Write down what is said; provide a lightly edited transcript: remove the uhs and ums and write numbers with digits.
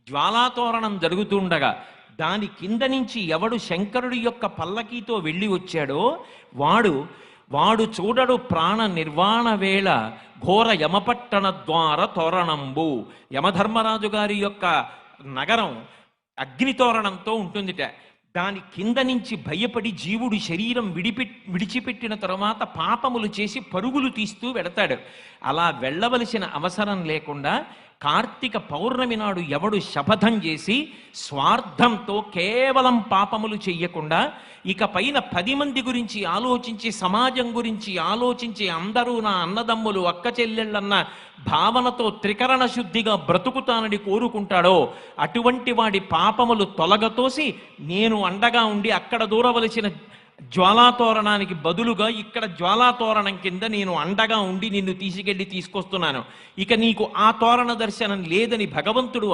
జ్వాలాతోరణం జరుగుతుండగా దాని కింద నుంచి ఎవడు శంకరుడి యొక్క పల్లకీతో వెళ్ళి వచ్చాడో వాడు వాడు చూడడు ప్రాణ నిర్వాణ వేళ ఘోర యమపట్టణ ద్వార తోరణంబు. యమధర్మరాజు గారి యొక్క నగరం అగ్నితోరణంతో ఉంటుందిట. దాని కింద నుంచి భయపడి జీవుడు శరీరం విడిచిపెట్టిన తర్వాత పాపములు చేసి పరుగులు తీస్తూ వెడతాడు. అలా వెళ్ళవలసిన అవసరం లేకుండా కార్తీక పౌర్ణమి నాడు ఎవడు శపథం చేసి స్వార్థంతో కేవలం పాపములు చెయ్యకుండా ఇక పైన 10 మంది గురించి ఆలోచించి సమాజం గురించి ఆలోచించి అందరూ నా అన్నదమ్ములు అక్క చెల్లెళ్ళన్న భావనతో త్రికరణ శుద్ధిగా బ్రతుకుతానని కోరుకుంటాడో అటువంటి వాడి పాపములు తొలగతోసి నేను అండగా ఉండి అక్కడ దూరవలసిన జ్వాలాతోరణానికి బదులుగా ఇక్కడ జ్వాలాతోరణం కింద నేను అండగా ఉండి నిన్ను తీసుకొస్తున్నాను. ఇక నీకు ఆ తోరణ దర్శనం లేదని భగవంతుడు